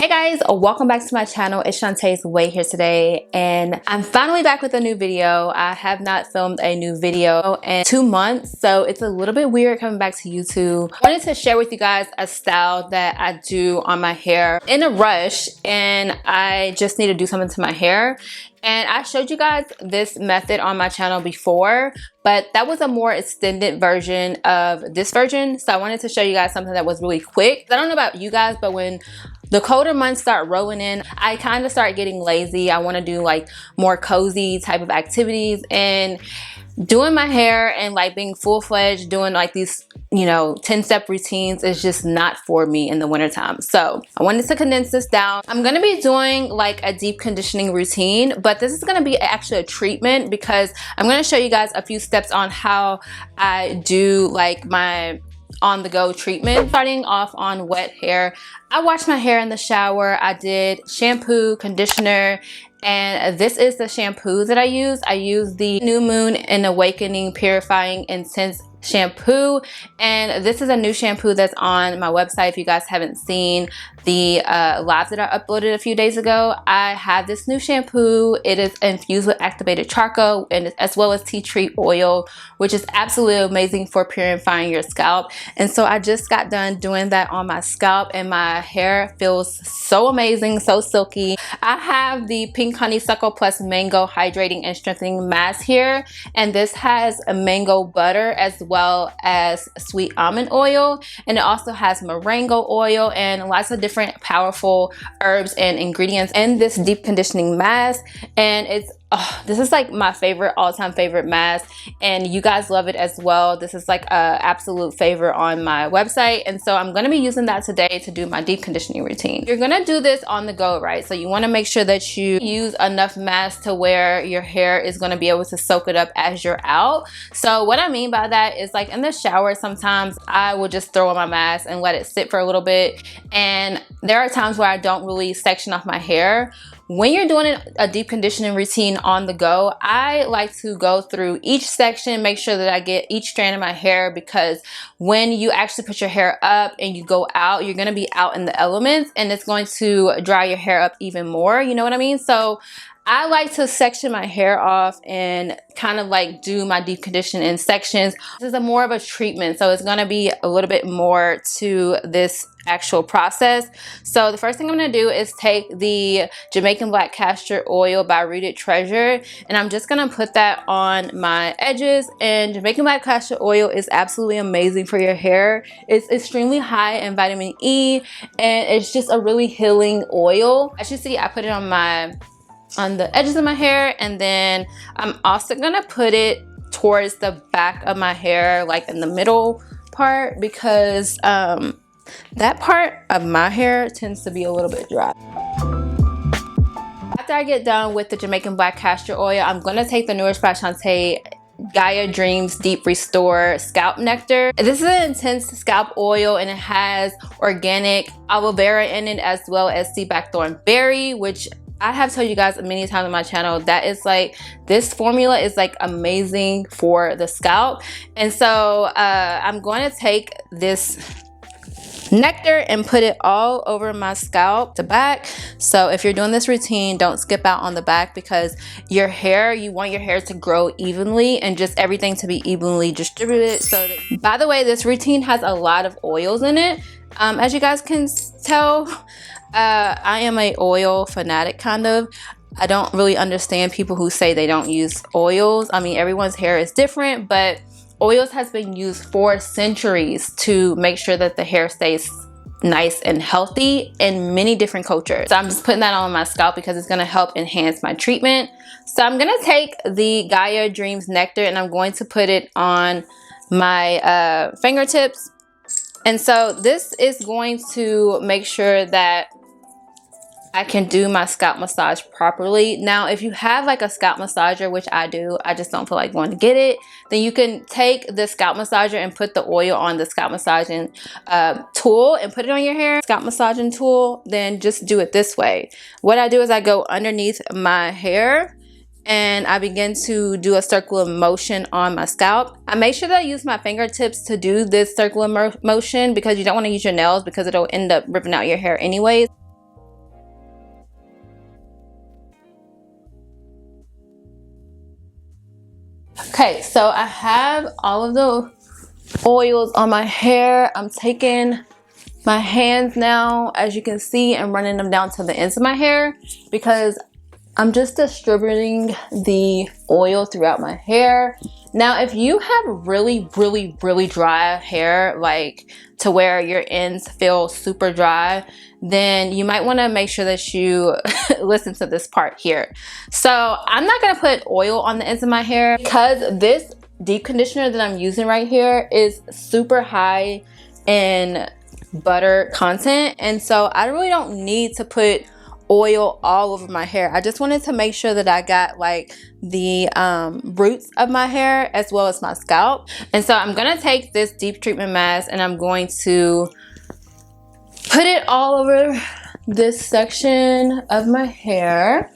Hey guys, welcome back to my channel. It's Shantae's Way here today, and I'm finally back with a new video. I have not filmed a new video in 2 months, so it's a little bit weird coming back to YouTube. I wanted to share with you guys a style that I do on my hair in a rush, and I just need to do something to my hair. And I showed you guys this method on my channel before, but that was a more extended version of this version. So I wanted to show you guys something that was really quick. I don't know about you guys, but when the colder months start rolling in, I kind of start getting lazy. I want to do like more cozy type of activities, and doing my hair and like being full-fledged doing like these 10-step routines is just not for me in the wintertime. So I wanted to condense this down. I'm going to be doing like a deep conditioning routine, but this is going to be actually a treatment because I'm going to show you guys a few steps on how I do like my on-the-go treatment. Starting off on wet hair, I washed my hair in the shower. I did shampoo, conditioner, and this is the shampoo that I use. I use the New Moon and Awakening Purifying Intense Shampoo, and this is a new shampoo that's on my website. If you guys haven't seen the live that I uploaded a few days ago, I have this new shampoo. It is infused with activated charcoal and as well as tea tree oil, which is absolutely amazing for purifying your scalp. And so I just got done doing that on my scalp, and my hair feels so amazing, so silky. I have the Pink Honeysuckle Plus Mango Hydrating and Strengthening Mask here, and this has a mango butter as well as sweet almond oil, and it also has moringa oil and lots of different powerful herbs and ingredients in this deep conditioning mask. And it's this is like my favorite, all-time favorite mask, and you guys love it as well. This is like a absolute favorite on my website, and so I'm going to be using that today to do my deep conditioning routine. You're going to do this on the go, right? So you want to make sure that you use enough mask to where your hair is going to be able to soak it up as you're out. So what I mean by that is, like in the shower, sometimes I will just throw on my mask and let it sit for a little bit, and there are times where I don't really section off my hair. When you're doing a deep conditioning routine on the go, I like to go through each section, make sure that I get each strand of my hair, because when you actually put your hair up and you go out, you're going to be out in the elements, and it's going to dry your hair up even more. You know what I mean? So I like to section my hair off and kind of like do my deep condition in sections. This is a more of a treatment, so it's going to be a little bit more to this actual process. So the first thing I'm going to do is take the Jamaican Black Castor Oil by Rooted Treasure, and I'm just going to put that on my edges. And Jamaican Black Castor Oil is absolutely amazing for your hair. It's extremely high in vitamin E, and it's just a really healing oil. As you see, I put it on the edges of my hair, and then I'm also gonna put it towards the back of my hair, like in the middle part, because that part of my hair tends to be a little bit dry. After I get done with the Jamaican Black Castor Oil, I'm gonna take the Nourish by Shantae Gaia Dreams Deep Restore Scalp Nectar. This is an intense scalp oil, and it has organic aloe vera in it as well as sea blackthorn berry, which I have told you guys many times on my channel that is like, this formula is like amazing for the scalp. And so I'm going to take this nectar and put it all over my scalp, the back. So if you're doing this routine, don't skip out on the back, because your hair, you want your hair to grow evenly and just everything to be evenly distributed. So that, by the way, this routine has a lot of oils in it. As you guys can tell, I am a oil fanatic, kind of. I don't really understand people who say they don't use oils. I mean, everyone's hair is different, but oils has been used for centuries to make sure that the hair stays nice and healthy in many different cultures. So I'm just putting that on my scalp because it's going to help enhance my treatment. So I'm going to take the Gaia Dreams Nectar, and I'm going to put it on my fingertips. And so this is going to make sure that I can do my scalp massage properly. Now, if you have like a scalp massager, which I do, I just don't feel like going to get it, then you can take the scalp massager and put the oil on the scalp massaging tool and put it on your hair. Scalp massaging tool, then just do it this way. What I do is I go underneath my hair and I begin to do a circular motion on my scalp. I make sure that I use my fingertips to do this circular motion, because you don't want to use your nails because it'll end up ripping out your hair anyways. Okay, so I have all of the oils on my hair. I'm taking my hands now, as you can see, and running them down to the ends of my hair because I'm just distributing the oil throughout my hair. Now, if you have really dry hair, like to where your ends feel super dry, then you might want to make sure that you listen to this part here. So I'm not going to put oil on the ends of my hair because this deep conditioner that I'm using right here is super high in butter content, and so I really don't need to put oil all over my hair. I just wanted to make sure that I got like the roots of my hair as well as my scalp. And so I'm gonna take this deep treatment mask and I'm going to put it all over this section of my hair.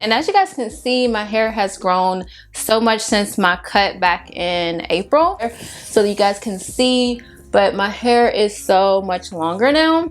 And as you guys can see, my hair has grown so much since my cut back in April. So you guys can see, but my hair is so much longer now.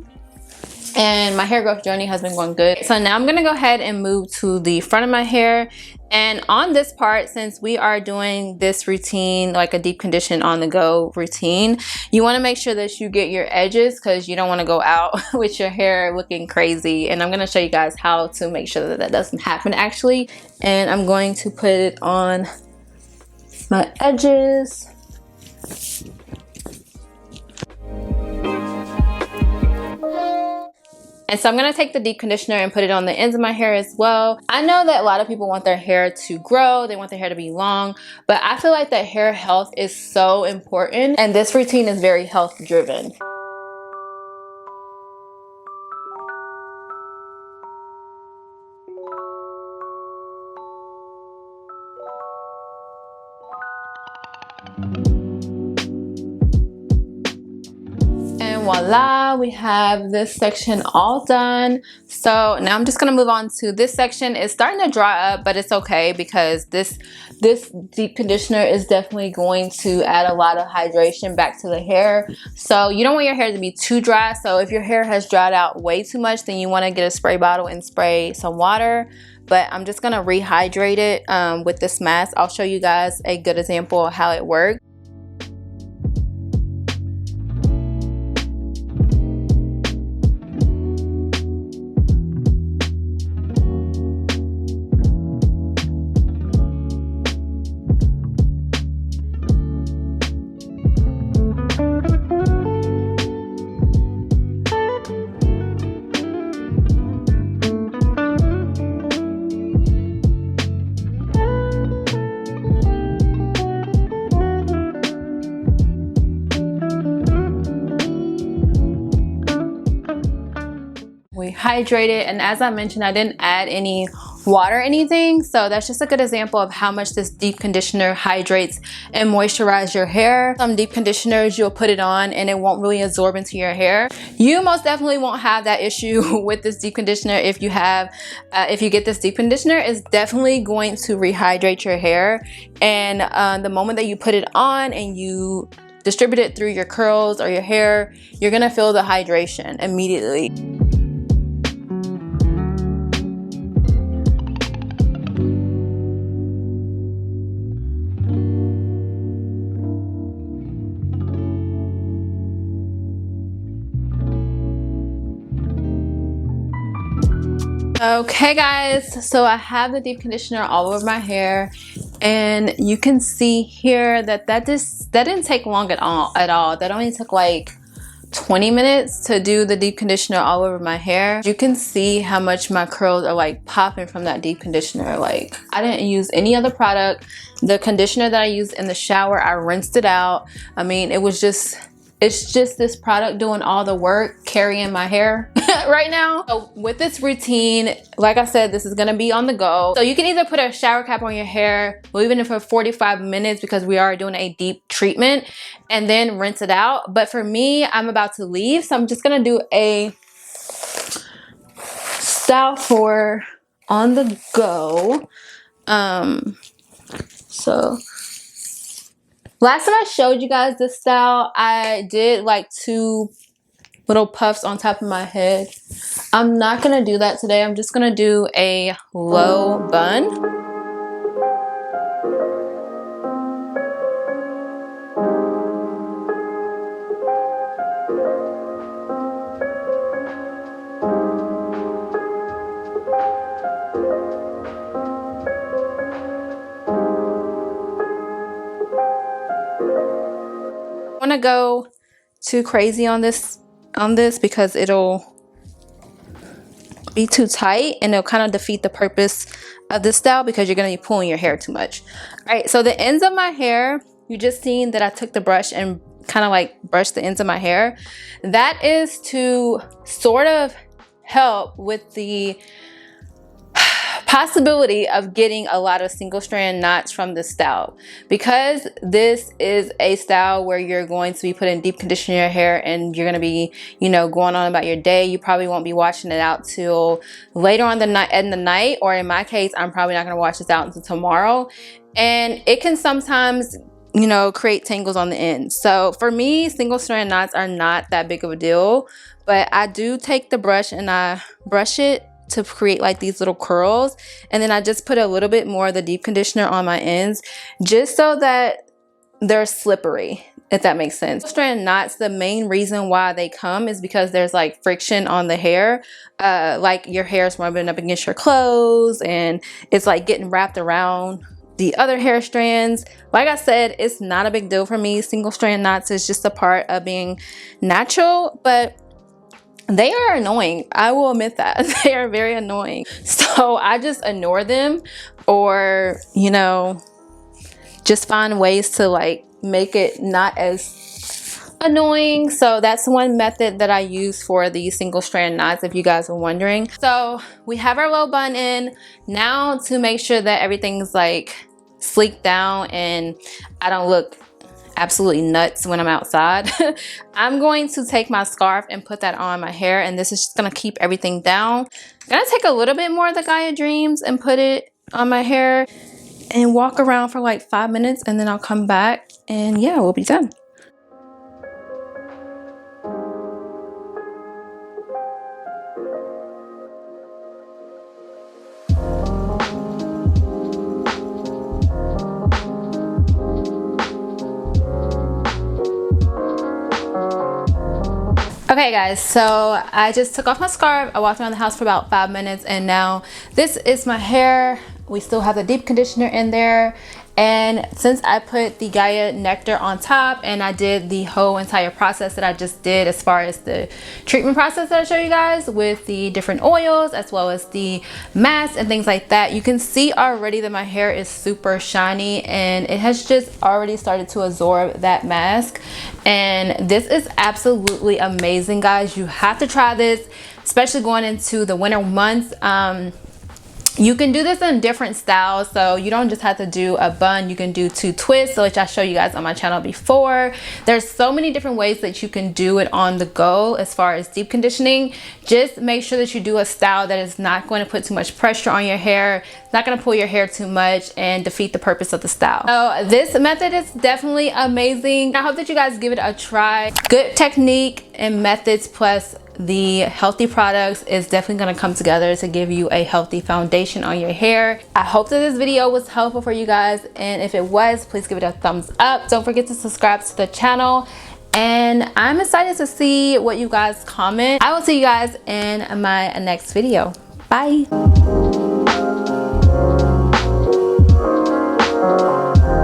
And my hair growth journey has been going good. So now I'm gonna go ahead and move to the front of my hair. And on this part, since we are doing this routine, like a deep condition on the go routine, you wanna make sure that you get your edges because you don't wanna go out with your hair looking crazy. And I'm gonna show you guys how to make sure that that doesn't happen actually. And I'm going to put it on my edges. And so I'm gonna take the deep conditioner and put it on the ends of my hair as well. I know that a lot of people want their hair to grow, they want their hair to be long, but I feel like that hair health is so important, and this routine is very health driven. Voila, we have this section all done. So now I'm just gonna move on to this section. It's starting to dry up, but it's okay because this deep conditioner is definitely going to add a lot of hydration back to the hair. So you don't want your hair to be too dry. So if your hair has dried out way too much, then you wanna get a spray bottle and spray some water. But I'm just gonna rehydrate it with this mask. I'll show you guys a good example of how it works. We hydrate it, and as I mentioned, I didn't add any water or anything, so that's just a good example of how much this deep conditioner hydrates and moisturizes your hair. Some deep conditioners, you'll put it on and it won't really absorb into your hair. You most definitely won't have that issue with this deep conditioner. If you get this deep conditioner, it's definitely going to rehydrate your hair, and the moment that you put it on and you distribute it through your curls or your hair, you're gonna feel the hydration immediately. Okay guys, so I have the deep conditioner all over my hair, and you can see here that that didn't take long at all. That only took like 20 minutes to do the deep conditioner all over my hair. You can see how much my curls are like popping from that deep conditioner. Like, I didn't use any other product. The conditioner that I used in the shower, I rinsed it out. I mean, it's just this product doing all the work, carrying my hair right now. So with this routine, like I said, this is gonna be on the go. So you can either put a shower cap on your hair, leave it in for 45 minutes because we are doing a deep treatment, and then rinse it out. But for me, I'm about to leave, so I'm just gonna do a style for on the go. So last time I showed you guys this style, I did like 2 little puffs on top of my head. I'm not gonna do that today. I'm just gonna do a low bun. I want to go too crazy on this because it'll be too tight and it'll kind of defeat the purpose of this style because you're going to be pulling your hair too much. All right, so the ends of my hair, you just seen that I took the brush and kind of like brushed the ends of my hair. That is to sort of help with the possibility of getting a lot of single strand knots from this style, because this is a style where you're going to be putting deep conditioner in your hair and you're going to be, you know, going on about your day. You probably won't be washing it out till later on in the night, or in my case, I'm probably not going to wash this out until tomorrow, and it can sometimes, you know, create tangles on the end. So for me, single strand knots are not that big of a deal, but I do take the brush and I brush it to create like these little curls, and then I just put a little bit more of the deep conditioner on my ends just so that they're slippery, if that makes sense. Strand knots, the main reason why they come is because there's like friction on the hair, like your hair is rubbing up against your clothes and it's like getting wrapped around the other hair strands. Like I said, it's not a big deal for me. Single strand knots is just a part of being natural, but they are annoying. I will admit that. They are very annoying. So I just ignore them, or, you know, just find ways to like make it not as annoying. So that's one method that I use for the single strand knots, if you guys are wondering. So we have our low bun in. Now to make sure that everything's like sleeked down and I don't look absolutely nuts when I'm outside, I'm going to take my scarf and put that on my hair, and this is just gonna keep everything down. I'm gonna take a little bit more of the Gaia Dreams and put it on my hair and walk around for like 5 minutes, and then I'll come back and yeah, we'll be done. Okay guys, so I just took off my scarf. I walked around the house for about 5 minutes, and now this is my hair. We still have the deep conditioner in there, and since I put the Gaia Nectar on top and I did the whole entire process that I just did as far as the treatment process that I showed you guys with the different oils as well as the mask and things like that, you can see already that my hair is super shiny and it has just already started to absorb that mask, and this is absolutely amazing, guys. You have to try this, especially going into the winter months. You can do this in different styles, so you don't just have to do a bun. You can do 2 twists, which I showed you guys on my channel before. There's so many different ways that you can do it on the go as far as deep conditioning. Just make sure that you do a style that is not going to put too much pressure on your hair. It's not going to pull your hair too much and defeat the purpose of the style. So this method is definitely amazing. I hope that you guys give it a try. Good technique and methods plus the healthy products is definitely going to come together to give you a healthy foundation on your hair. I hope that this video was helpful for you guys, and if it was, please give it a thumbs up. Don't forget to subscribe to the channel, and I'm excited to see what you guys comment. I will see you guys in my next video. Bye.